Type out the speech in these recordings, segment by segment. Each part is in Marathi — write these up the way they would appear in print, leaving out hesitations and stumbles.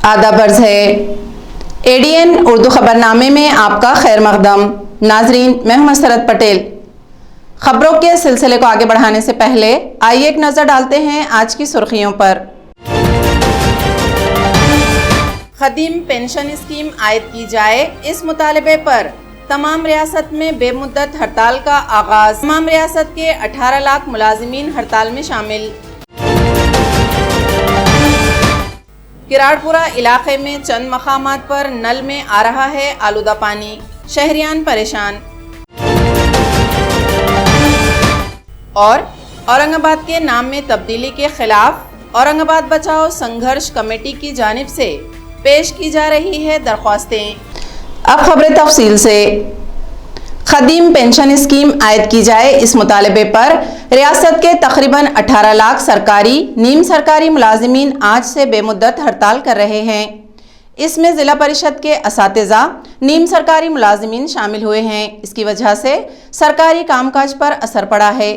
आदाब अर्ज़ है। एडीएन उर्दू खबरनामे में आपका खैर मकदम। नाजरीन, मैं हूं मसरत पटेल। खबरों के सिलसिले को आगे बढ़ाने से पहले आइए एक नज़र डालते हैं आज की सुर्खियों पर। खदीम पेंशन स्कीम आयद की जाए, इस मुतालबे पर तमाम रियासत में बेमुद्दत हड़ताल का आगाज। तमाम रियासत के 18 लाख मुलाजिमीन हड़ताल में शामिल। किराड़पुरा इलाके में चंद मकामात पर नल में आ रहा है आलूदा पानी, शहरियान परेशान। और औरंगाबाद के नाम में तब्दीली के खिलाफ औरंगाबाद बचाओ संघर्ष कमेटी की जानिब से पेश की जा रही है दरख्वास्तें। अब खबरें तफसील से। खदीम पेंशन स्कीम आयद की जाए, इस मुतालबे पर रियासत के तकरीबन 18 लाख सरकारी नीम सरकारी मुलाजिमीन आज से बेमुद्दत हड़ताल कर रहे हैं। इसमें ज़िला परिषद के असातिज़ा नीम सरकारी मुलाजिमीन शामिल हुए हैं। इसकी वजह से सरकारी कामकाज पर असर पड़ा है।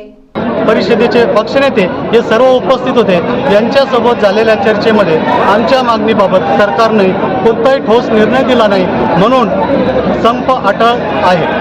परिषदेचे पक्षनेते हे सर्व उपस्थित होते। यांच्यासोबत झालेल्या चर्चेमध्ये आमच्या मागणीबाबत सरकारने कोणताही ठोस निर्णय दिला नाही, म्हणून संप अटळ आहे।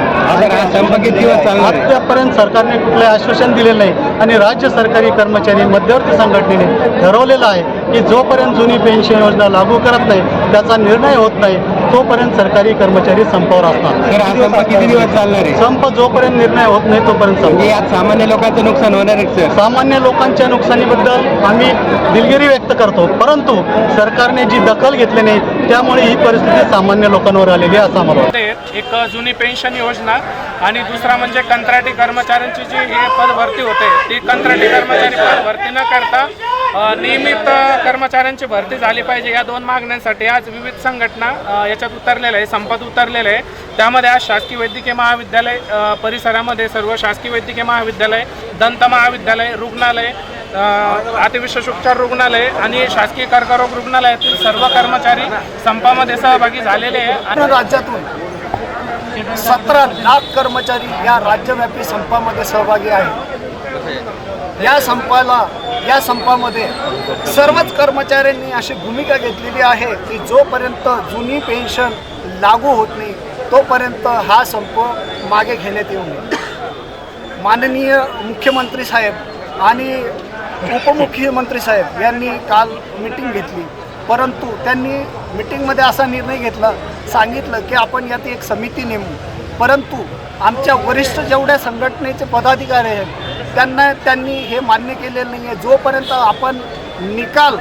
संप किती दिवस चालणार आहे? आतापर्यंत सरकारने कुठले आश्वासन दिले नाही आणि राज्य सरकारी कर्मचारी मध्यवर्ती संघटनेने ठरवलेलं आहे की जोपर्यंत जुनी पेन्शन योजना लागू करत नाही, त्याचा निर्णय होत नाही, तोपर्यंत सरकारी कर्मचारी संपावर असणार। संप किती दिवस चालणार आहे? संप जोपर्यंत निर्णय होत नाही तोपर्यंत संप। यात सामान्य लोकांचं नुकसान होणार आहे सर? सामान्य लोकांच्या नुकसानीबद्दल आम्ही दिलगिरी व्यक्त करतो, परंतु सरकारने जी दखल घेतली नाही त्यामुळे ही परिस्थिती सामान्य लोकांवर आलेली आहे असं मला वाटतं। एक जुनी पेन्शन योजना आणि दुसरा म्हणजे कंत्राटी कर्मचाऱ्यांची जी हे पद भरती होते, ती कंत्राटी कर्मचारी पद भरती न करता नियमित कर्मचाऱ्यांची भरती झाली पाहिजे। या दोन मागण्यांसाठी आज विविध संघटना याच्यात उतरलेल्या आहे, संपात उतरलेले आहे। त्यामध्ये आज शासकीय वैद्यकीय महाविद्यालय परिसरामध्ये सर्व शासकीय वैद्यकीय महाविद्यालय, दंत महाविद्यालय, रुग्णालय, अतिविशेष उपचार रुग्णालय आणि शासकीय कर्करोग रुग्णालयातील सर्व कर्मचारी संपामध्ये सहभागी झालेले आहे। राज्यातून 17 लाख कर्मचारी या राज्यव्यापी संपामध्ये सहभागी आहेत। या संपामध्ये सर्वच कर्मचाऱ्यांनी अशी भूमिका घेतलेली आहे की जोपर्यंत जुनी पेन्शन लागू होत नाही तोपर्यंत हा संप मागे घेण्यात येऊ नये। माननीय मुख्यमंत्री साहेब आणि उपमुख्यमंत्री साहेब यांनी काल मीटिंग घेतली, परंतु त्यांनी मीटिंगमध्ये असा निर्णय घेतला, सांगितलं की आपण यात एक समिती नेमू, परंतु आमच्या वरिष्ठ जेवढ्या संघटनेचे पदाधिकारी आहेत त्यांनी हे मान्य केलेलं नाही आहे। जोपर्यंत आपण निकाल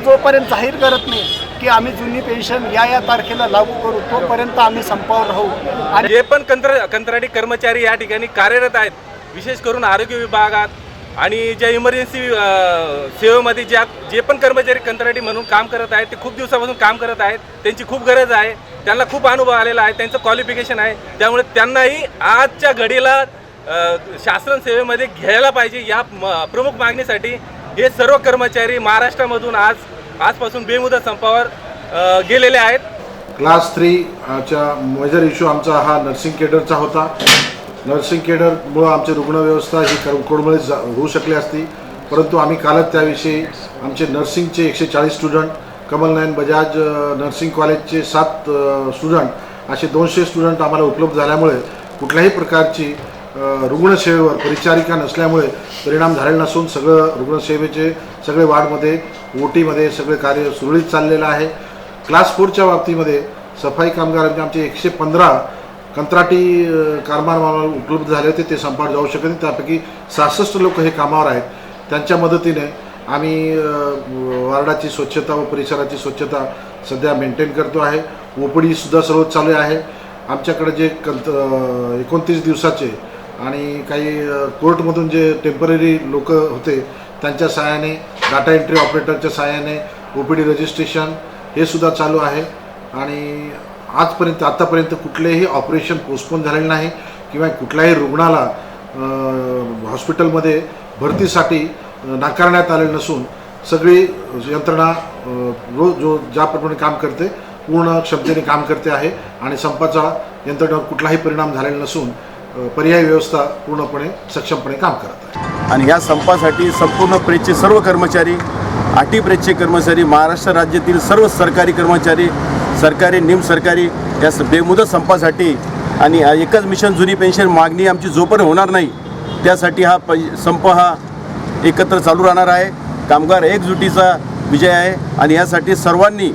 जोपर्यंत जाहीर करत नाही की आम्ही जुनी पेन्शन या तारखेला लागू करू, तोपर्यंत आम्ही संपावर राहू। आणि जे पण कंत्राटी कर्मचारी या ठिकाणी कार्यरत आहेत, विशेष करून आरोग्य विभागात आणि ज्या इमर्जन्सी सेवेमध्ये जे पण कर्मचारी कंत्राटी म्हणून काम करत आहेत, ते खूप दिवसापासून काम करत आहेत, त्यांची खूप गरज आहे, त्यांना खूप अनुभव आलेला आहे, त्यांचं क्वालिफिकेशन आहे, त्यामुळे त्यांनाही आजच्या घडीला शासन सेवेमध्ये घ्यायला पाहिजे। या प्रमुख मागणीसाठी हे सर्व कर्मचारी महाराष्ट्रामधून आजपासून बेमुदत संपावर गेलेले आहेत। क्लास 3चा मेजर इश्यू आमचा हा नर्सिंग केडरचा होता। नर्सिंग केडरमुळे आमची रुग्णव्यवस्था ही कोडमळीत होऊ शकली असती, परंतु आम्ही कालच त्याविषयी आमचे नर्सिंगचे 140 स्टुडंट, कमलनयन बजाज नर्सिंग कॉलेजचे 7 स्टुडंट असे 200 स्टुडंट आम्हाला उपलब्ध झाल्यामुळे कुठल्याही प्रकारची रुग्णसेवेवर परिचारिका नसल्यामुळे परिणाम झालेला नसून सगळं रुग्णसेवेचे सगळे वार्डमध्ये ओटीमध्ये सगळे कार्य सुरळीत चाललेलं आहे। क्लास 4च्या बाबतीमध्ये सफाई कामगारांचे आमचे 115 कंत्राटी कामगार उपलब्ध झाले होते, ते संपावर जाऊ शकत नाही। त्यापैकी 66 लोक हे कामावर आहेत। त्यांच्या मदतीने आम्ही वार्डाची स्वच्छता व परिसराची स्वच्छता सध्या मेंटेन करतो आहे। ओपीडीसुद्धा सर्व चालू आहे। आमच्याकडे जे 29 दिवसाचे आणि काही कोर्टमधून जे टेम्पररी लोक होते त्यांच्या सहाय्याने, डाटा एंट्री ऑपरेटरच्या सहाय्याने ओपीडी रजिस्ट्रेशन हे सुद्धा चालू आहे। आणि आतापर्यंत कुठलेही ऑपरेशन पोस्टपोन झालेलं नाही किंवा कुठल्याही रुग्णाला हॉस्पिटलमध्ये भरतीसाठी नाकारण्यात आले नसून सगळी यंत्रणा ज्याप्रमाणे काम करते पूर्ण क्षमतेने काम करते आहे आणि संपाचा यंत्रणेवर कुठलाही परिणाम झालेला नसून पर्यायी व्यवस्था पूर्णपणे सक्षमपणे काम करत आहे. आणि या संपासाठी संपूर्ण प्रेसचे सर्व कर्मचारी, आटी प्रेसचे कर्मचारी, महाराष्ट्र राज्यातील सर्व सरकारी कर्मचारी, सरकारी निमसरकारी या बेमुदत संपासाठी आणि एकच मिशन जुनी पेन्शन मागणी आमची जोपर्यंत होणार नाही त्यासाठी हा संप हा एकत्र चालू राहणार आहे. कामगार एकजुटीचा विजय आहे आणि यासाठी सर्वांनी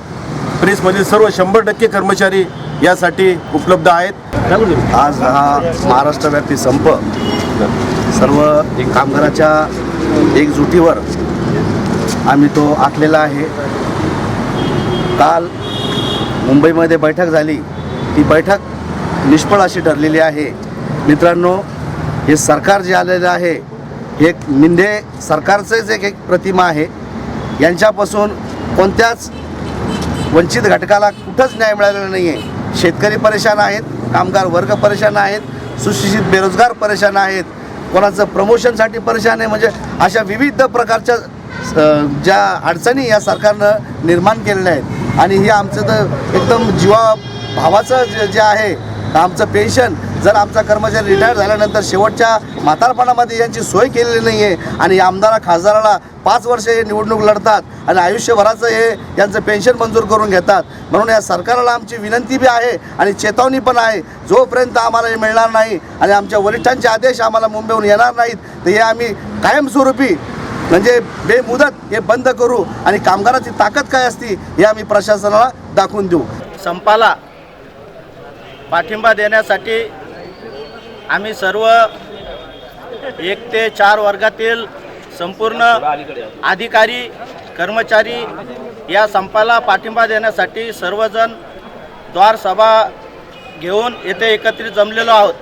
प्रेसमधील सर्व 100% कर्मचारी यासाठी उपलब्ध आहेत. आज हा महाराष्ट्रव्यापी संप सर्व कामगाराच्या एकजुटीवर आम्ही तो आखलेला आहे. काल मुंबईमध्ये बैठक झाली, ती बैठक निष्फळ अशी ठरलेली आहे. मित्रांनो, हे सरकार जे आलेलं आहे हे एक मिंढे सरकारचंच एक प्रतिमा आहे. यांच्यापासून कोणत्याच वंचित घटकाला कुठंच न्याय मिळालेला नाही आहे. शेतकरी परेशान आहेत, कामगार वर्ग परेशान आहेत, सुशिक्षित बेरोजगार परेशान आहेत, कोणाचं प्रमोशनसाठी परेशान आहे. म्हणजे अशा विविध प्रकारच्या ज्या अडचणी या सरकारनं निर्माण केलेल्या आहेत आणि हे आमचं तर एकदम जीवाभावाचं जे आहे आमचं पेन्शन, जर आमचा कर्मचारी रिटायर झाल्यानंतर शेवटच्या म्हातारपणामध्ये यांची सोय केलेली नाही आहे आणि आमदारा खासदाराला 5 वर्ष हे निवडणूक लढतात आणि आयुष्यभराचं हे यांचं पेन्शन मंजूर करून घेतात. म्हणून या सरकारला आमची विनंती बी आहे आणि चेतावणी पण आहे, जोपर्यंत आम्हाला हे मिळणार नाही आणि आमच्या वरिष्ठांचे आदेश आम्हाला मुंबईहून येणार नाहीत तर हे आम्ही कायमस्वरूपी म्हणजे बेमुदत हे बंद करू आणि कामगाराची ताकद काय असती हे आम्ही प्रशासनाला दाखवून देऊ. संपाला पाठिंबा देण्यासाठी आम्ही सर्व 1 ते 4 वर्गातील संपूर्ण अधिकारी कर्मचारी या संपाला पाठिंबा देण्यासाठी सर्वजण द्वार सभा घेऊन येथे एकत्रित जमलेलो आहोत.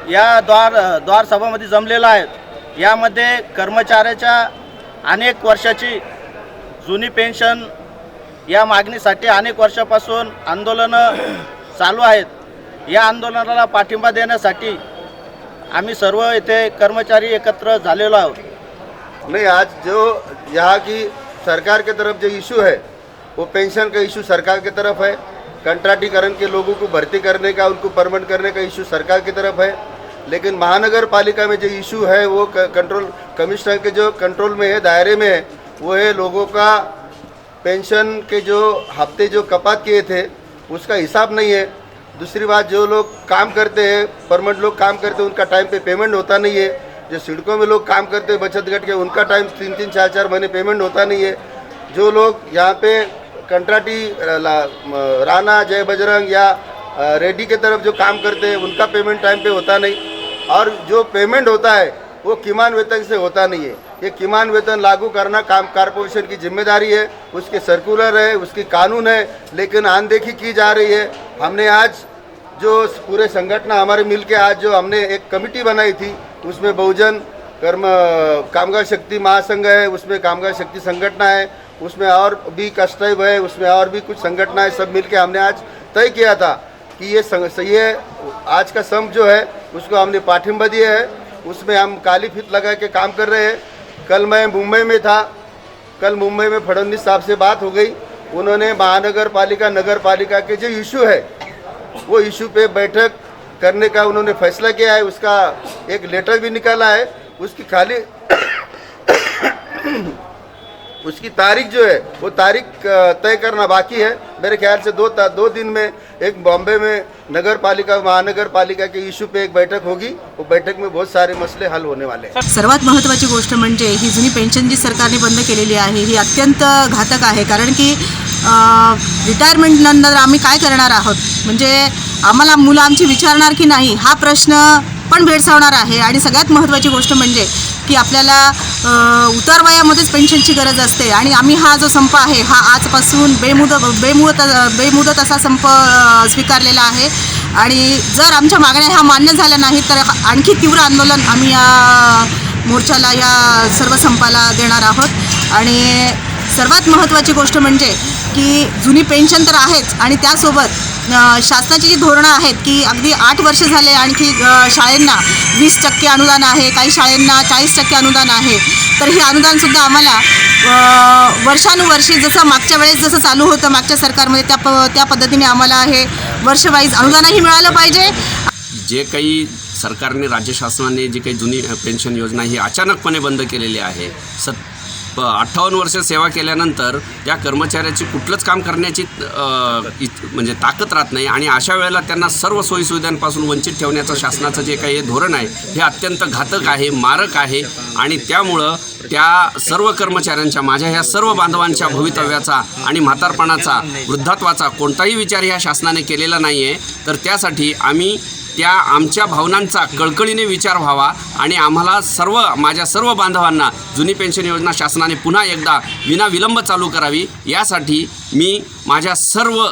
या द्वार सभामध्ये जमलेलो आहेत. यामध्ये कर्मचाऱ्याच्या अनेक वर्षाची जुनी पेन्शन या मागणीसाठी अनेक वर्षापासून आंदोलनं चालू आहेत. या आंदोलनाला पाठिंबा देण्यासाठी आम्ही सर्व इथे कर्मचारी एकत्र झालेलो आहोत. नहीं, आज जो यहाँ की सरकार के तरफ जो इशू है वो पेंशन का इशू सरकार की तरफ है. कंट्राक्टीकरण के लोगों को भर्ती करने का, उनको परमानेंट करने का इशू सरकार की तरफ है. लेकिन महानगर पालिका में जो इशू है वो कंट्रोल कमिश्नर के जो कंट्रोल में है, दायरे में है, वो है लोगों का पेंशन के जो हफ्ते जो कपात किए थे उसका हिसाब नहीं है. दूसरी बात, जो लोग काम करते हैं, परमानेंट लोग काम करते हैं, उनका टाइम पे पेमेंट होता नहीं है. जो सिड़कों में लोग काम करते हैं बचत गट के, उनका टाइम 3-3, 4-4 महीने पेमेंट होता नहीं है. जो लोग यहाँ पे कंट्राटी राणा, जय बजरंग या रेड्डी के तरफ जो काम करते हैं उनका पेमेंट टाइम पे होता नहीं. और जो पेमेंट होता है वो किमान वेतन से होता नहीं है. ये किमान वेतन लागू करना काम कॉर्पोरेशन की जिम्मेदारी है, उसके सर्कुलर है, उसकी कानून है, लेकिन अनदेखी की जा रही है. हमने आज जो पूरे संगठन हमारे मिलके आज जो हमने एक कमेटी बनाई थी, उसमें बहुजन कामगार शक्ति महासंघ है, उसमें कामगार शक्ति संगठन है, उसमें और भी कस्टैब है, उसमें और भी कुछ संगठन है. सब मिलके हमने आज तय किया था कि ये आज का संप जो है उसको हमने पाठिंबा दिया है. उसमें हम काली फीत लगा के काम कर रहे हैं. कल मैं मुंबई में था, कल मुंबई में फडणवीस साहब से बात हो गई. उन्होंने महानगर पालिका, नगर पालिका के जो इशू है वो इशू पे बैठक करने का उन्होंने फैसला किया है. उसका एक लेटर भी निकाला है. उसकी खाली उसकी तारीख जो है वो तारीख तय करना बाकी है. मेरे ख्याल से 2 दिन में एक बॉम्बे में नगर पालिका, महानगर पालिका के इशू पे एक बैठक होगी. वो बैठक में बहुत सारे मसले हल होने वाले हैं. सर्वात महत्त्वाची गोष्ट म्हणजे ही जुनी पेन्शन जी सरकारने बंद केलेली आहे ही अत्यंत घातक आहे. कारण की रिटायरमेंट नंतर आम्ही काय करणार आहोत, म्हणजे आम्हाला मुलं आमची विचारणार की नाही हा प्रश्न पण भेडसावणार आहे. आणि सगळ्यात महत्त्वाची गोष्ट म्हणजे की आपल्याला उतारवयामध्येच पेन्शनची गरज असते आणि आम्ही हा जो संप आहे हा आजपासून बेमुदत असा संप स्वीकारलेला आहे. आणि जर आमच्या मागण्या ह्या मान्य झाल्या नाहीत तर आणखी तीव्र आंदोलन आम्ही या मोर्चाला, या सर्व संपाला देणार आहोत. आणि सर्वात महत्त्वाची गोष्ट म्हणजे की जुनी पेन्शन तर आहेच आणि त्यासोबत शासनाची जी धोरणं आहेत की अगदी 8 वर्ष झाले आणखी शाळेंना 20% अनुदान आहे, काही शाळेंना 40% अनुदान आहे. तर हे अनुदानसुद्धा आम्हाला वर्षानुवर्षी जसं मागच्या वेळेस जसं चालू होतं मागच्या सरकारमध्ये त्या पद्धतीने आम्हाला हे वर्षवाईज अनुदानही मिळालं पाहिजे. जे काही सरकारने राज्य शासनाने जी काही जुनी पेन्शन योजना ही अचानकपणे बंद केलेली आहे, 58 वर्ष सेवा केल्यानंतर त्या कर्मचाऱ्याची कुठलंच काम करण्याची म्हणजे ताकद राहत नाही आणि अशा वेळेला त्यांना सर्व सोयीसुविधांपासून वंचित ठेवण्याचं शासनाचं जे काही धोरण आहे हे अत्यंत घातक आहे, मारक आहे आणि त्यामुळं त्या सर्व कर्मचाऱ्यांच्या, माझ्या ह्या सर्व बांधवांच्या भवितव्याचा आणि म्हातारपणाचा, वृद्धात्वाचा कोणताही विचार ह्या शासनाने केलेला नाही आहे. तर त्यासाठी आम्ही त्या आमच्या भावनांचा कळकळीने विचार व्हावा आणि आम्हाला माझ्या सर्व बांधवांना जुनी पेन्शन योजना शासनाने पुन्हा एकदा विनाविलंब चालू करावी, यासाठी मी माझ्या सर्व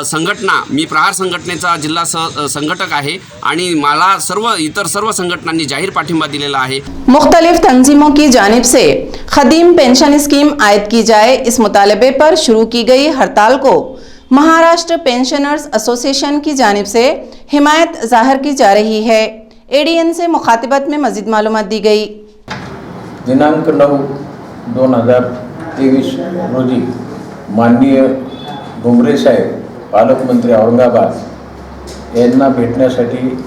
संघटना, मी प्रहार संघटनेचा जिल्हा संघटक आहे आणि मला इतर सर्व संघटनांनी जाहीर पाठिंबा दिलेला आहे. मुख्तलिफ तंजीमों की जानिब से खदीम पेंशन स्कीम आयद की जाए, इस मुतालबे पर शुरू की गई हड़ताल को महाराष्ट्र पेंशनर्स एसोसिएशन की जानिब से हिमायत जाहिर की जा रही है. ADN से मुखातिबत में मज़ीद मालूमात दी गई. दिनांक 9/2023 रोजी माननीय भुमरे साहेब, पालकमंत्री औरंगाबाद यांना भेटण्यासाठी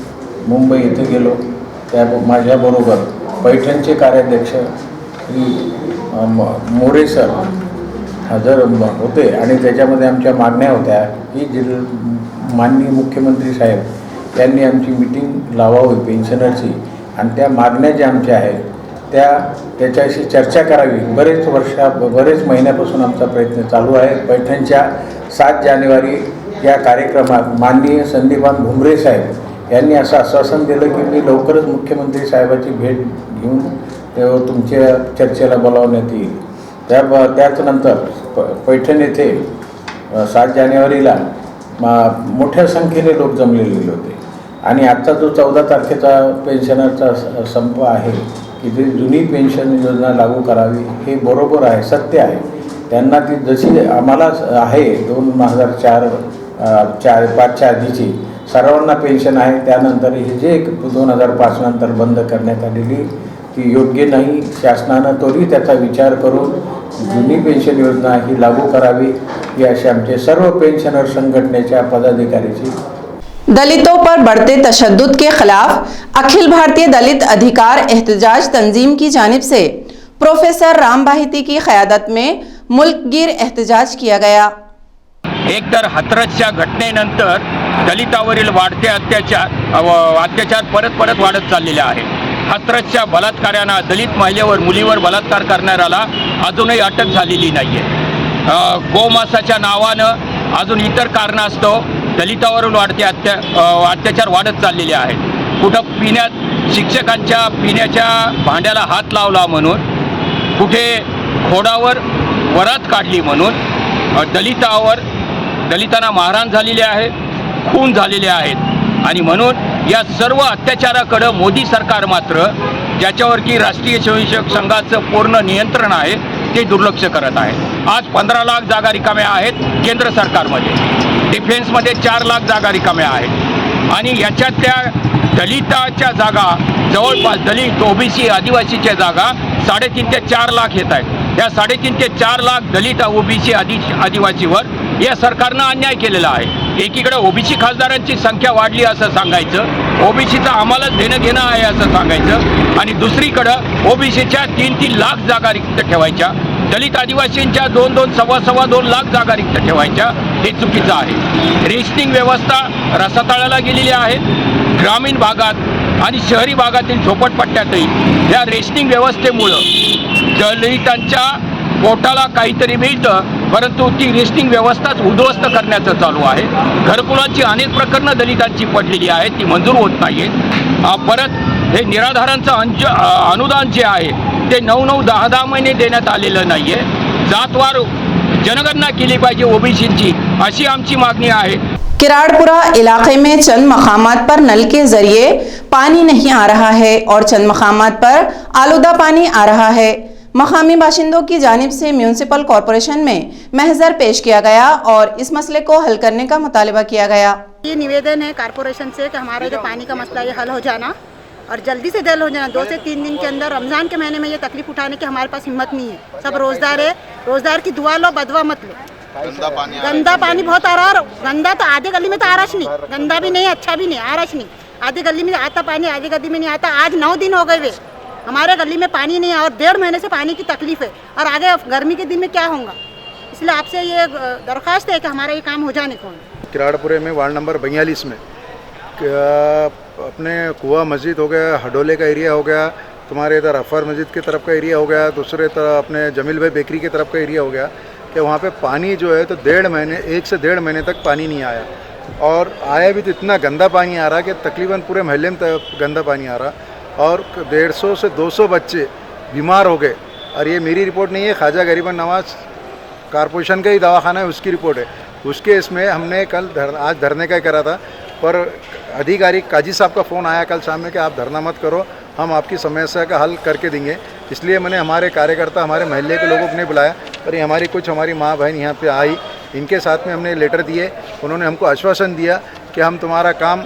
मुंबई येथे गेलो. त्या माझ्याबरोबर पैठणचे कार्याध्यक्ष श्री मोरे सर हजर होते आणि त्याच्यामध्ये आमच्या मागण्या होत्या की माननीय मुख्यमंत्री साहेब यांनी आमची मीटिंग लावावी पेन्शनरची आणि त्या मागण्या ज्या आमच्या आहेत त्याच्याशी चर्चा करावी. बरेच महिन्यापासून आमचा प्रयत्न चालू आहे. पैठणच्या 7 जानेवारी या कार्यक्रमात माननीय संदीपान भुमरे साहेब यांनी असं आश्वासन दिलं की मी लवकरच मुख्यमंत्री साहेबाची भेट घेऊन तुमच्या चर्चेला बोलावण्यात येईल. त्याच नंतर पैठण येथे 7 जानेवारीला मोठ्या संख्येने लोक जमलेले होते आणि आजचा जो 14 तारखेचा पेन्शनरचा संप आहे की जी जुनी पेन्शन योजना लागू करावी, हे बरोबर आहे, सत्य आहे. त्यांना ती जशी आम्हाला आहे 2004-5च्या आधीची सर्वांना पेन्शन आहे, त्यानंतर हे जे 2005 नंतर बंद करण्यात आलेली ती योग्य नाही. शासनानं तोही त्याचा विचार करून जुनी पेन्शन योजना ही लागू करावी, ही अशी आमचे सर्व पेन्शनर संघटनेच्या पदाधिकाऱ्याची. दलितों पर बढ़ते तशद्दुद के खिलाफ अखिल भारतीय दलित अधिकार एहतजाज तंजीम की जानिब से प्रोफेसर राम बाहिती की क़यादत में मुल्कगीर एहतजाज किया गया. एकतर हाथरसच्या घटनेनंतर दलितावरील वाढते अत्याचार परत वाढत चाललेले आहे. हाथरसच्या बलात्कारांना, दलित महिलेवर, मुलीवर बलात्कार करणाऱ्याला अजूनही अटक झालेली नाही आहे. गोमांसाच्या नावानं अजून इतर कारणास्तव दलितावरून वाढते अत्याचार वाढत चाललेले आहेत. कुठं शिक्षकांच्या पिण्याच्या भांड्याला हात लावला म्हणून, कुठे घोडावर वरात काढली म्हणून दलितांना मारहाण झालेली आहे, खून झालेले आहेत आणि म्हणून या सर्व अत्याचाराकडं मोदी सरकार मात्र, ज्याच्यावर की राष्ट्रीय स्वयंसेवक संघाचं पूर्ण नियंत्रण आहे, ते दुर्लक्ष करत आहे. आज 15 लाख जागा रिकाम्या आहेत केंद्र सरकारमध्ये, डिफेन्समध्ये 4 लाख जागा रिकाम्या आहेत आणि याच्यातल्या दलिताच्या जागा जवळपास दलित, ओबीसी, आदिवासीच्या जागा 3.5 ते 4 लाख येत आहेत. या 3.5 ते 4 लाख दलित, ओबीसी, आदिवासीवर या सरकारनं अन्याय केलेला आहे. एकीकडे ओबीसी खासदारांची संख्या वाढली असं सांगायचं, ओबीसीचं आम्हालाच देणं घेणं आहे असं सांगायचं आणि दुसरीकडं ओबीसीच्या 3-3 लाख जागा रिक्त ठेवायच्या, दलित आदिवासींच्या 2-2 लाख जागा रिक्त ठेवायच्या, हे चुकीचं आहे. रेशनिंग व्यवस्था रसातळाला गेलेली आहे. ग्रामीण भागात आणि शहरी भागातील झोपडपट्ट्यातही या रेशनिंग व्यवस्थेमुळं दलितांच्या पोटाला काहीतरी मिळतं, परंतु ती रेशनिंग व्यवस्थाच उद्ध्वस्त करण्याचं चालू आहे. घरकुलाची अनेक प्रकरणं दलितांची पडलेली आहेत, ती मंजूर होत नाही आहेत. परत हे निराधारांचं अनुदान जे आहे ते 9-9, 10-10 महिने देण्यात आलेलं नाही आहे. जातवार जनगणना केली पाहिजे ओबीसीची, अशी आमची मागणी आहे. किराड़पुरा इलाके में चंद मकामात पर नल के जरिए पानी नहीं आ रहा है और चंद मकामात पर आलूदा पानी आ रहा है. मकामी बाशिंदों की जानिब से म्यूनिसिपल कॉरपोरेशन में महजर पेश किया गया और इस मसले को हल करने का मुतालबा किया गया। ये निवेदन है कॉरपोरेशन से कि हमारा जो पानी का मसला ये हल हो जाना और जल्दी से हल हो जाना। 2 से 3 दिन के अंदर, रमज़ान के महीने में ये तकलीफ उठाने की हमारे पास हिम्मत नहीं है। सब रोज़दार है, रोज़दार की दुआ लो, बदवा मत लो। गंदा पानी बहुत आ रहा, गंदा तो आधे गली में तो आ रहा नहीं, गंदा भी नहीं, अच्छा भी नहीं, आ रहा नहीं। आधी गली में आता पानी, आधी गली में नहीं आता। आज 9 दिन हो गए वे हमारे गली में पानी नहीं है और 1.5 महीने से पानी की तकलीफ है और आगे गर्मी के दिन में क्या होगा। इसलिए आपसे ये दरख्वास्त है कि हमारा ये काम हो जाने को। किराड़पुरे में वार्ड नंबर 42 में अपने कुआ मस्जिद हो गया, हडोले का एरिया हो गया, तुम्हारे इधर अफर मस्जिद की तरफ का एरिया हो गया, दूसरे तरफ अपने जमील भाई बेकरी की तरफ का एरिया हो गया कि वहाँ पे पानी जो है तो 1 से 1.5 महीने तक पानी नहीं आया और आया भी तो इतना गंदा पानी आ रहा कि तकरीबन पूरे महल्ले में गंदा पानी आ रहा और 150 से 200 बच्चे बीमार हो गए। और ये मेरी रिपोर्ट नहीं है, ख्वाजा गरीबन नवाज कॉरपोरेशन का ही दवाखाना है, उसकी रिपोर्ट है। उसके इसमें हमने आज धरने का करा था, पर अधिकारी काजी साहब का फ़ोन आया कल शाम में कि आप धरना मत करो, हम आपकी समस्या का हल करके देंगे। इसलिए मैंने हमारे कार्यकर्ता, हमारे महल्ले के लोगों को नहीं बुलाया, पर ये हमारी माँ बहन यहाँ पे आई, इनके साथ में हमने लेटर दिए। उन्होंने हमको आश्वासन दिया कि हम तुम्हारा काम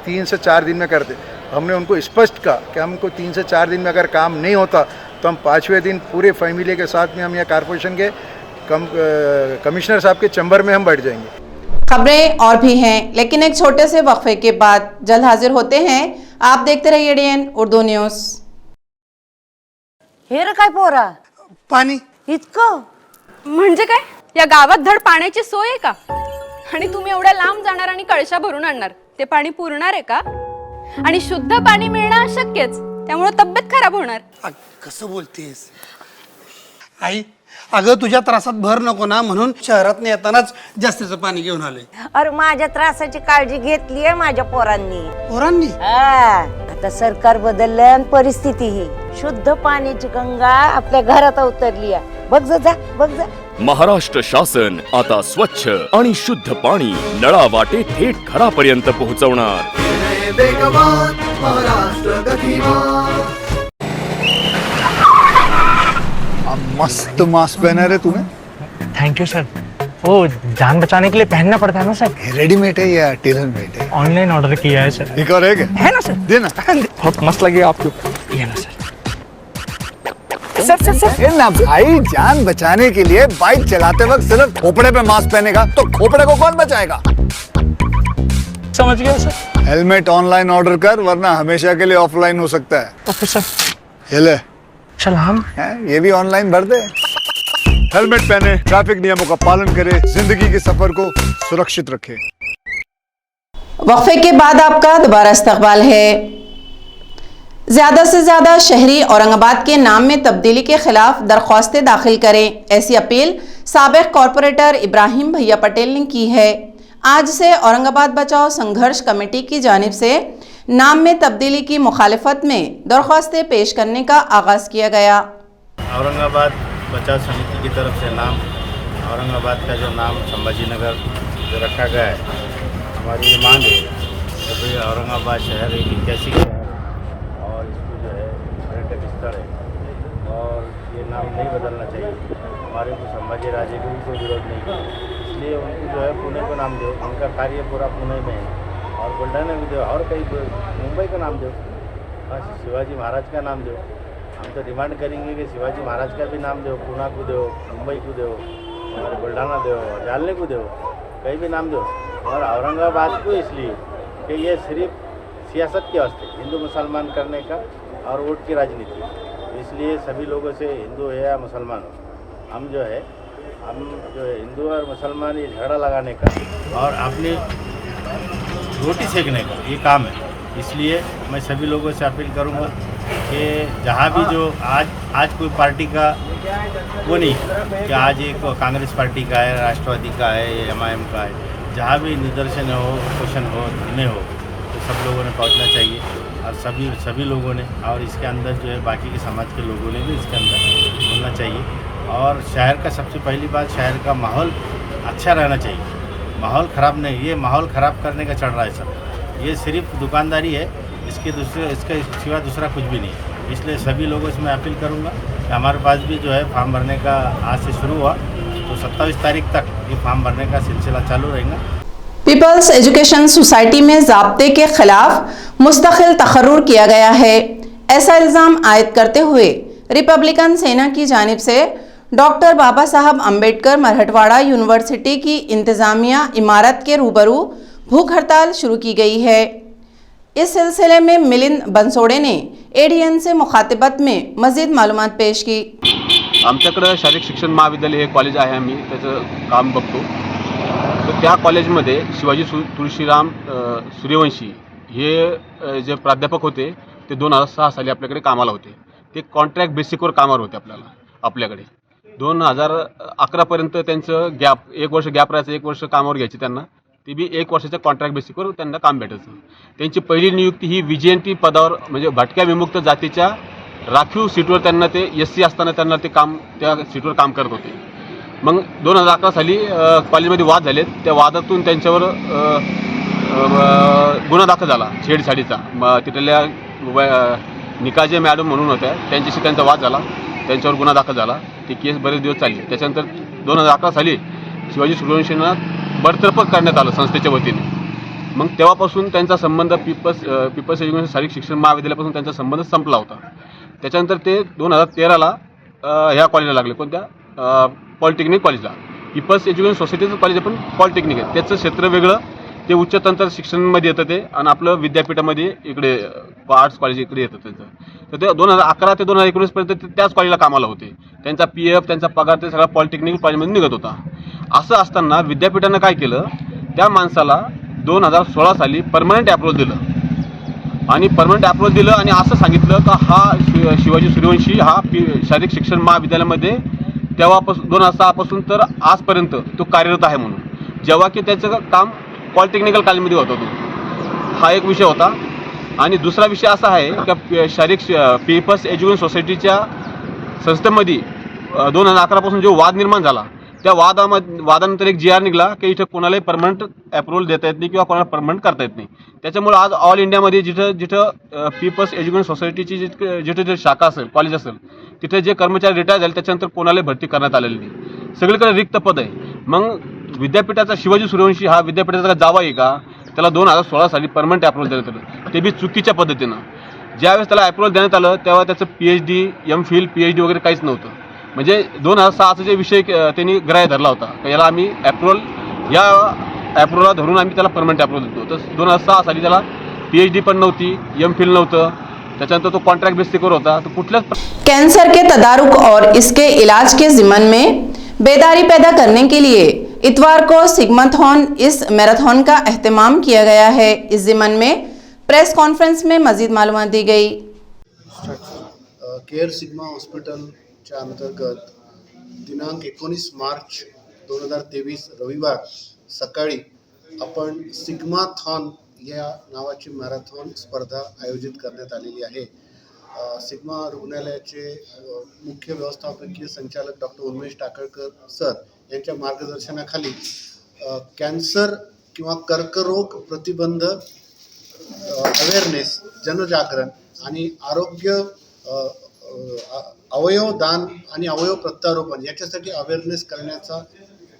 3 से 4 दिन में करते। हमने उनको स्पष्ट कहा कि हमको 3 से 4 दिन में अगर काम नहीं होता तो हम 5वें दिन पूरे फैमिली के साथ में हम यहाँ कॉरपोरेशन के कमिश्नर साहब के चैम्बर में हम बैठ जाएंगे। खबरें और भी हैं, लेकिन एक छोटे से वक्फे के बाद जल्द हाजिर होते हैं। आप देखते रहिए ADN उर्दू न्यूज़। हे रे काय पोरा, पाणी इतकं म्हणजे काय? या गावात धड पाण्याची सोय आहे का? आणि तुम्ही एवढ्या लांब जाणार आणि कळशा भरून आणणार, ते पाणी पुरणार आहे का? आणि शुद्ध पाणी मिळणं अशक्यच, त्यामुळे तब्येत खराब होणार। कसं बोलतेस आई? अगं तुझ्या त्रासात भर नको ना, म्हणून शहरात येतानाच जास्तीचं पाणी घेऊन आले। अरे माझ्या त्रासाची काळजी घेतली आहे माझ्या पोरांनी। आता सरकार बदललं आणि परिस्थिती ही शुद्ध पाण्याची गंगा आपल्या घरात उतरली आहे। बघ जा, बघ जा। महाराष्ट्र शासन आता स्वच्छ आणि शुद्ध पाणी नळावाटे थेट घरापर्यंत पोहोचवणार। मस्त मास्क पहना रे तूने। Thank you sir. वो जान बचाने के लिए पहनना पड़ता है ना सर। रेडीमेड है या टेलर मेड है? ऑनलाइन ऑर्डर किया है सर। एक और है क्या? है ना सर। देना। बहुत मस्त लगे आपको। ये ना सर। सर ना भाई, जान बचाने के लिए बाइक चलाते वक्त सिर्फ खोपड़े पे मास्क पहनेगा तो खोपड़े को कौन बचाएगा? समझ गया सर। हेलमेट ऑनलाइन ऑर्डर कर, वरना हमेशा के लिए ऑफलाइन हो सकता है। Okay sir. ये ले सलाम। ये भी ऑनलाइन भर दे। हेलमेट पहने, ट्रैफिक नियमों का पालन करे, जिंदगी के सफर को सुरक्षित रखे। वक्फे के बाद आपका दोबारा इस्तकबाल है। ज़्यादा से ज़्यादा शहरी औरंगाबाद के नाम में तब्दीली के खिलाफ दरख्वास्तें दाखिल करें, ऐसी अपील साबिक कॉरपोरेटर इब्राहिम भैया पटेल ने की है। आज से औरंगाबाद बचाओ संघर्ष कमेटी की जानिब से नाम में तब्दीली की मुखालिफत में दरख्वास्तें पेश करने का आगाज़ किया गया। औरंगाबाद बचाव समिति की तरफ से नाम, औरंगाबाद का जो नाम संभाजी नगर जो रखा गया है, हमारी ये मांग है कि भाई औरंगाबाद शहर एक ऐतिहासिक शहर है और इसको जो है पर्यटक स्थल है और ये नाम नहीं बदलना चाहिए। हमारे को संभाजी राजे को भी कोई विरोध नहीं है, इसलिए उनको जो है पुणे को नाम दो। उनका कार्य पूरा पुणे में है और बुल्ढाना भी दो और कहीं मुंबई का नाम दो, शिवाजी महाराज का नाम दो। हम तो डिमांड करेंगे कि शिवाजी महाराज का भी नाम दो, पुणे को दो, मुंबई को दो और बुल्ढाना दो, जालने को दो, कहीं भी नाम दो। और औरंगाबाद को इसलिए कि ये सिर्फ सियासत के वास्ते हिंदू मुसलमान करने का और वोट की राजनीति, इसलिए सभी लोगों से हिंदू है या मुसलमान हो, हम जो है हिंदू और मुसलमान ये झगड़ा लगाने का और अपनी रोटी सेकने का ये काम है। इसलिए मैं सभी लोगों से अपील करूंगा कि जहाँ भी जो आज कोई पार्टी का वो नहीं कि आज एक कांग्रेस पार्टी का है, राष्ट्रवादी का है, MIM का है, जहाँ भी निदर्शन हो, क्वेश्चन हो, धरने हो, तो सब लोगों ने पहुँचना चाहिए और सभी लोगों ने, और इसके अंदर जो है बाकी के समाज के लोगों ने भी इसके अंदर बोलना चाहिए। और शहर का सबसे पहली बात, शहर का माहौल अच्छा रहना चाहिए, माहौल ख़राब नहीं। ये माहौल ख़राब करने का चल रहा है सब, ये सिर्फ दुकानदारी है, इसके सिवा दूसरा कुछ भी नहीं। इसलिए सभी लोगों से मैं अपील करूँगा कि हमारे पास भी जो है फॉर्म भरने का आज से शुरू हुआ, तो 27 तारीख तक ये फॉर्म भरने का सिलसिला चालू रहेगा। पीपल्स एजुकेशन सोसाइटी में ज़ाब्ते के खिलाफ मुस्तकिल तकर्रुर किया गया है, ऐसा इल्ज़ाम आयद करते हुए रिपब्लिकन सेना की जानिब से डॉक्टर बाबा साहब अम्बेडकर मराठवाड़ा यूनिवर्सिटी की इंतज़ामिया इमारत के रूबरू भूख हड़ताल शुरू की गई है। इस सिलसिले में मिलिंद बंसोडे ने ADN से मुखातिबत में मज़ीद मालूमात पेश की। आमच्याकडं शारीरिक शिक्षण महाविद्यालय हे कॉलेज आहे, आम्ही त्याचं काम बघतो. तर त्या कॉलेजमध्ये शिवाजी तुळशीराम सूर्यवंशी हे जे प्राध्यापक होते ते 2006 साली आपल्याकडे कामाला होते. ते कॉन्ट्रॅक्ट बेसिकवर कामावर होते आपल्याकडे. 2011पर्यंत त्यांचं गॅप, 1 वर्ष गॅप राहायचं, 1 वर्ष कामावर घ्यायची त्यांना. ती बी 1 वर्षाच्या कॉन्ट्रॅक्ट बेसिकवर त्यांना काम भेटायचं. त्यांची पहिली नियुक्ती ही VGNT पदावर म्हणजे भटक्या विमुक्त जातीच्या राखीव सीटवर त्यांना ते SC असताना त्यांना ते काम त्या सीटवर काम करत होते. मग 2011 साली कॉलेजमध्ये वाद झाले. त्या वादातून त्यांच्यावर गुन्हा दाखल झाला छेडछाडीचा. तिथल्या निकाजे मॅडम म्हणून होत्या, त्यांच्याशी त्यांचा वाद झाला, त्यांच्यावर गुन्हा दाखल झाला. ती केस बरेच दिवस चालली. त्याच्यानंतर 2011 साली शिवाजी सूर्यवंशींना बडतर्फ करण्यात आलं संस्थेच्या वतीने. मग तेव्हापासून त्यांचा संबंध पीपल्स एज्युकेशन शारीरिक शिक्षण महाविद्यालयापासून त्यांचा संबंध संपला होता. त्याच्यानंतर ते 2013ला ह्या कॉलेजला लागले. कोणत्या? पॉलिटेक्निक कॉलेजला. पीपल्स एज्युकेशन सोसायटीचं कॉलेज आहे, पण पॉलिटेक्निक आहे. त्याचं क्षेत्र वेगळं, ते उच्च तंत्र शिक्षणमध्ये येतं ते, आणि आपलं विद्यापीठामध्ये इकडे आर्ट्स कॉलेज इकडे येतं त्यांचं. तर ते 2011 ते 2019पर्यंत ते त्याच कॉलेजला कामाला होते. त्यांचा PF, त्यांचा पगार ते सगळा पॉलिटेक्निक कॉलेजमध्ये निघत होता. असं असताना विद्यापीठानं काय केलं, त्या माणसाला 2016 साली परमनंट अप्रूव्हल दिलं. आणि परमनंट अप्रूव्हल दिलं आणि असं सांगितलं का हा शिवाजी सूर्यवंशी हा शारीरिक शिक्षण महाविद्यालयामध्ये तेव्हापासून 2006 पासून तर आजपर्यंत तो कार्यरत आहे म्हणून, जेव्हा की त्याचं काम पॉलिटेक्निकल कॉलेजमध्ये होता तो. हा एक विषय होता. आणि दुसरा विषय असा आहे की शारीरिक पीपल्स एज्युकेशन सोसायटीच्या संस्थेमध्ये 2011 पासून जो वाद निर्माण झाला, त्या वादानंतर एक GR निघाला की इथं कोणालाही परमनंट अप्रूव्हल देता येत नाही किंवा कोणाला परमनंट करता येत नाही. त्याच्यामुळे आज ऑल इंडियामध्ये जिथं पीपल्स एज्युकेशन सोसायटीची जिथे शाखा असेल, कॉलेज असेल, तिथे जे कर्मचारी रिटायर झाले त्याच्यानंतर कोणालाही भरती करण्यात आलेली नाही. सगळीकडे रिक्त पद आहे. मग विद्यापीठाचा शिवाजी सूर्यवंशी हा विद्यापीठाचा जावा आहे का, त्याला 2016 साली परमनंट अप्रूव्हल देण्यात आलं, ते बी चुकीच्या पद्धतीनं. ज्यावेळेस त्याला अप्रूव्हल देण्यात आलं तेव्हा त्याचं PhD, MPhil, PhD वगैरे काहीच नव्हतं. म्हणजे 2006चा जे विषय त्यांनी ग्राह्य धरला होता, याला आम्ही या अप्रूव्हलला धरून आम्ही त्याला परमनंट अप्रूव्हल देतो. तर 2006 साली त्याला PhD पण नव्हती, MPhil नव्हतं, त्याच्यानंतर तो कॉन्ट्रॅक्ट बेसिकवर होता. तो कुठल्याच कैंसर के तदारुक और इसके इलाज के ज़िम्मन में बेदारी पैदा करने के लिए इतवार को सिग्माथॉन इस मैराथन का एहतमाम किया गया है. इस ज़िम्मन में प्रेस कॉन्फ्रेंस में मजीद मालूमात दी गई. केअर सिग्मा हॉस्पिटलच्या अंतर्गत दिनांक 19 मार्च 2023 रविवार सकाळी आपण सिग्माथॉन या नावाची मॅरेथॉन स्पर्धा आयोजित करण्यात आलेली आहे. सिग्मा रुग्णालयाचे मुख्य व्यवस्थापकीय संचालक डॉक्टर उन्मेष टाकळकर सर यांच्या मार्गदर्शनाखाली कॅन्सर किंवा कर्करोग प्रतिबंध अवेअरनेस, जनजागरण आणि आरोग्य अवयवदान आणि अवयव प्रत्यारोपण याच्यासाठी अवेअरनेस करण्याचा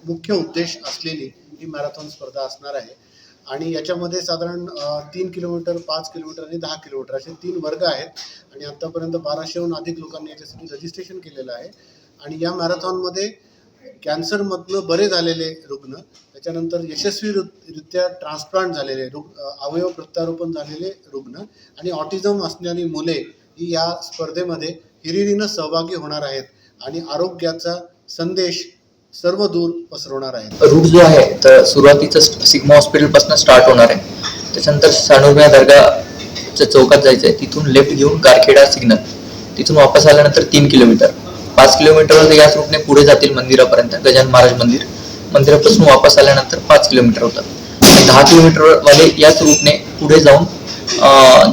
मुख्य उद्देश असलेली ही मॅरेथॉन स्पर्धा असणार आहे. आणि याच्यामध्ये साधारण 3 किलोमीटर, 5 किलोमीटर आणि 10 किलोमीटर असे 3 वर्ग आहेत. आणि आत्तापर्यंत 1200हून अधिक लोकांनी याच्यासाठी रजिस्ट्रेशन केलेलं आहे. आणि या मॅरेथॉनमध्ये कॅन्सरमधनं बरे झालेले रुग्ण, त्याच्यानंतर यशस्वीरित्या ट्रान्सप्लांट झालेले अवयव प्रत्यारोपण झालेले रुग्ण आणि ऑटिझम असणारी मुले ही या स्पर्धेमध्ये हिरिरीनं सहभागी होणार आहेत आणि आरोग्याचा संदेश सर्व दूर पसरवणार आहेत. रूट जो आहे तर सुरुवातीचं सिग्मा हॉस्पिटलपासून स्टार्ट होणार आहे. त्याच्यानंतर सानुरम्या दर्गाच्या चौकात जायचं आहे, तिथून लेफ्ट घेऊन गारखेडा सिग्नल, तिथून वापस आल्यानंतर 3 किलोमीटर, 5 किलोमीटरवर याच रूटने पुढे जातील मंदिरापर्यंत, गजानन महाराज मंदिर, मंदिरापासून वापस आल्यानंतर 5 किलोमीटर होतात. आणि 10 किलोमीटरवाले याच रूटने पुढे जाऊन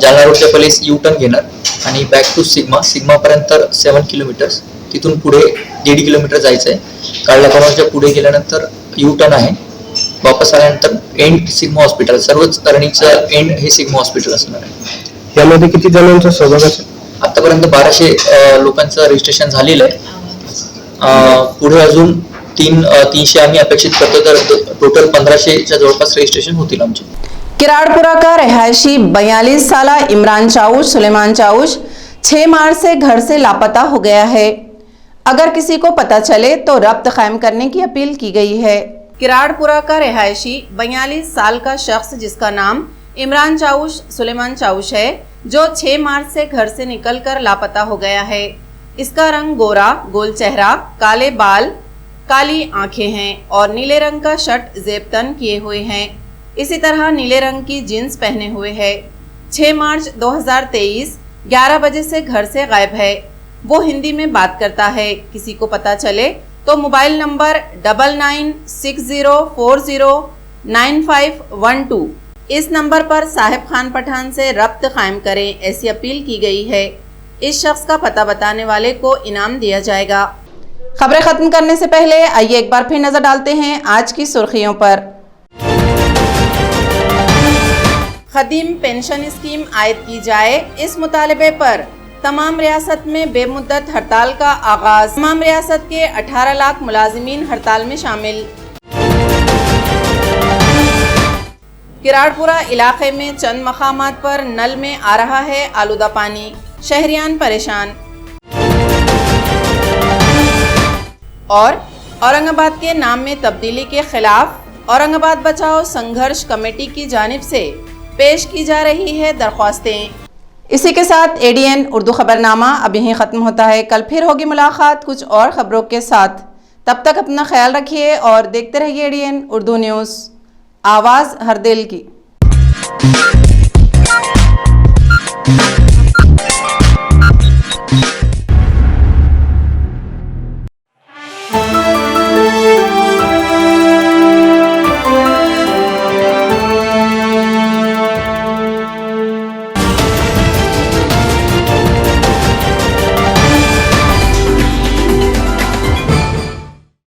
जालना रोडच्या पहिले U-टर्न घेणार आणि बॅक टू सिग्मापर्यंत 7 किलोमीटर्स, तिथून पुढे 1.5 किलोमीटर जायचं आहे. काळल्या कॉर्नरच्या पुढे गेल्यानंतर U-टर्न आहे, वापस आल्यानंतर एंड सिग्मा हॉस्पिटल, सर्वच रनिंगचं एंड हे सिग्मा हॉस्पिटल असणार आहे. यामध्ये किती जणांचा सहभाग असेल? आतापर्यंत 1200 लोकांचं रजिस्ट्रेशन झालेलं आहे. पुढे अजून 300 आम्ही अपेक्षित करतो, तर टोटल 1500च्या जवळपास रजिस्ट्रेशन होतील आमचे. किराड़पुरा का रहायशी 42 साल इमरान चाउश सुलेमान चाउश 6 मार्च से घर से लापता हो गया है. अगर किसी को पता चले तो रब्त कायम करने की अपील की गई है. किराड़पुरा का रहायशी 42 साल का शख्स जिसका नाम इमरान चाउश सुलेमान चाउश है, जो 6 मार्च से घर से निकलकर लापता हो गया है. इसका रंग गोरा, गोल चेहरा, काले बाल, काली आंखें हैं और नीले रंग का शर्ट जेबतन किए हुए हैं. इसी तरह नीले रंग की जीन्स पहने हुए है. 6 मार्च 2023 11 बजे से घर से गायब है. वो हिंदी में बात करता है. किसी को पता चले तो मोबाइल नंबर 9960409512 इस नंबर पर साहिब खान पठान से रब्त कायम करें, ऐसी अपील की गई है. इस शख्स का पता बताने वाले को इनाम दिया जाएगा. खबरें खत्म करने से पहले आइए एक बार फिर नजर डालते हैं आज की सुर्खियों पर. खदीम पेंशन स्कीम आयद की जाए, इस मुतालबे पर तमाम रियासत में बेमुद्दत हड़ताल का आगाज. तमाम रियासत के 18 लाख मुलाजिमीन हड़ताल में शामिल. किराड़पुरा इलाके में चंद मकामात पर नल में आ रहा है आलूदा पानी, शहरियान परेशान. और औरंगाबाद के नाम में तब्दीली के खिलाफ औरंगाबाद बचाओ संघर्ष कमेटी की जानिब से पेश की जा रही है दरख्वास्तें. इसी के साथ ADN उर्दू खबरनामा अब यहीं ख़त्म होता है. कल फिर होगी मुलाकात कुछ और खबरों के साथ. तब तक अपना ख्याल रखिए और देखते रहिए ADN उर्दू न्यूज़, आवाज़ हर दिल की.